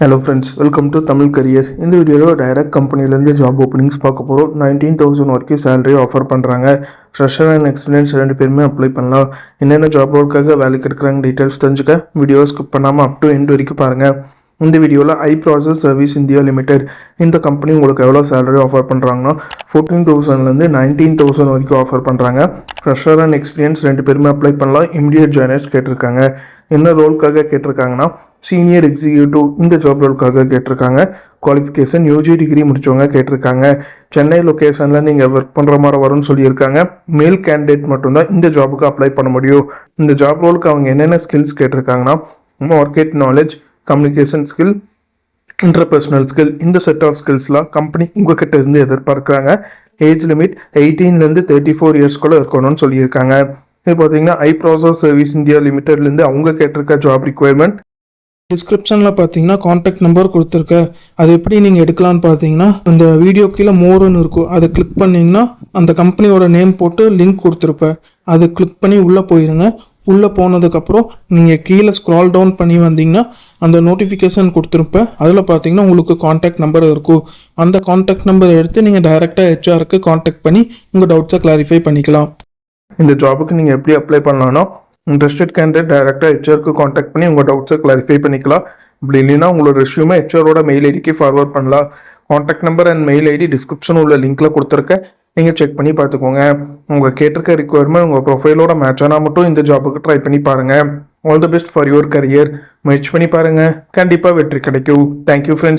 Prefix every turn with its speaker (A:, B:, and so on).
A: Hello friends, welcome to Tamil Career. இந்த வீடியோவில் direct கம்பெனிலேருந்து ஜாப் ஓப்பனிங்ஸ் பார்க்க போகிறோம். 19,000 வரைக்கும் சேலரி ஆஃபர் பண்ணுறாங்க. ஃப்ரெஷர் அண்ட் எக்ஸ்பீரியன்ஸ் ரெண்டு பேருமே அப்ளை பண்ணலாம். என்னென்ன ஜாப் ரோலுக்காக வேலைக்கு எடுக்கிறாங்க டீட்டெயில்ஸ் தெரிஞ்சுக்க வீடியோ ஸ்கிப் பண்ணாமல் அப் டு எண்ட் வரைக்கும் பாருங்கள். இந்த வீடியோவில் iProcess சர்வீஸ் இந்தியா லிமிடெட் இந்த கம்பெனி உங்களுக்கு எவ்வளோ சேலரி ஆஃபர் பண்ணுறாங்கன்னா 14,000லேருந்து 19,000 வரைக்கும் ஆஃபர் பண்ணுறாங்க. ஃப்ரெஷர் அண்ட் எக்ஸ்பீரியன்ஸ் ரெண்டு பேருமே அப்ளை பண்ணலாம். இமிடியட் ஜாயினர்ஸ் கேட்டிருக்காங்க. என்ன ரோலுக்காக கேட்டிருக்காங்கன்னா சீனியர் எக்ஸிக்யூட்டிவ் இந்த ஜாப் ரோலுக்காக கேட்டிருக்காங்க. குவாலிஃபிகேஷன் யூஜி டிகிரி முடித்தவங்க கேட்டிருக்காங்க. சென்னை லொக்கேஷனில் நீங்கள் ஒர்க் பண்ணுற மாதிரி வரும்னு சொல்லியிருக்காங்க. மேல் கேண்டிடேட் மட்டும்தான் இந்த ஜாபுக்கு அப்ளை பண்ண முடியும். இந்த ஜாப் ரோலுக்கு அவங்க என்னென்ன ஸ்கில்ஸ் கேட்டிருக்காங்கன்னா market knowledge, communication skill, interpersonal skill, இந்த செட் ஆஃப் ஸ்கில்ஸ்லாம் கம்பெனி உங்ககிட்ட இருந்து எதிர்பார்க்குறாங்க. ஏஜ் லிமிட் 18லேருந்து 34 இயர்ஸ்குள்ளே இருக்கணும்னு சொல்லியிருக்காங்க. இது பார்த்தீங்கன்னா iProcess சர்வீஸ் இந்தியா லிமிடெட்லேருந்து அவங்க கேட்டிருக்க ஜாப் ரிக்வயர்மெண்ட். டிஸ்கிரிப்ஷனில் பார்த்தீங்கன்னா காண்டாக்ட் நம்பர் கொடுத்துருக்கேன். அது எப்படி நீங்கள் எடுக்கலான்னு பார்த்தீங்கன்னா அந்த வீடியோ கீழே மோருன்னு இருக்கும், அதை கிளிக் பண்ணிங்கன்னா அந்த கம்பெனியோட நேம் போட்டு லிங்க் கொடுத்துருப்பேன். அதை கிளிக் பண்ணி உள்ளே போயிருங்க. உள்ளே போனதுக்கப்புறம் நீங்கள் கீழே ஸ்க்ரால் டவுன் பண்ணி வந்தீங்கன்னா அந்த நோட்டிஃபிகேஷன் கொடுத்துருப்பேன். அதில் பார்த்தீங்கன்னா உங்களுக்கு காண்டாக்ட் நம்பர் இருக்கும். அந்த காண்டாக்ட் நம்பரை எடுத்து நீங்கள் டைரெக்டாக ஹெச்ஆருக்கு காண்டாக்ட் பண்ணி உங்கள் டவுட்ஸை கிளாரிஃபை பண்ணிக்கலாம். இந்த ஜாபுக்கு நீங்கள் எப்படி அப்ளை பண்ணலாம்னா இன்ட்ரெஸ்டட் கேண்டிடேட் டைரெக்டாக ஹெச்ஆருக்கு காண்டாக்ட் பண்ணி உங்கள் டவுட்ஸை கிளாரிஃபை பண்ணிக்கலாம். இப்படி இல்லைன்னா உங்களோட ரெஸ்யூமை ஹெச்ஆரோட மெயில் ஐடிக்கு ஃபார்வர்ட் பண்ணலாம். Contact number and mail ID description உள்ள லிங்க்கில் கொடுத்துருக்கேன். நீங்கள் செக் பண்ணி பார்த்துக்கோங்க. உங்கள் கேட்டிருக்க ரிக்குவயர்மெண்ட் உங்கள் ப்ரொஃபைலோட மேட்ச் ஆனால் மட்டும் இந்த ஜாபுக்கு ட்ரை பண்ணி பாருங்கள். All the best for your career. முயற்சி பண்ணி பாருங்கள், கண்டிப்பாக வெற்றி கிடைக்கும். Thank you friends.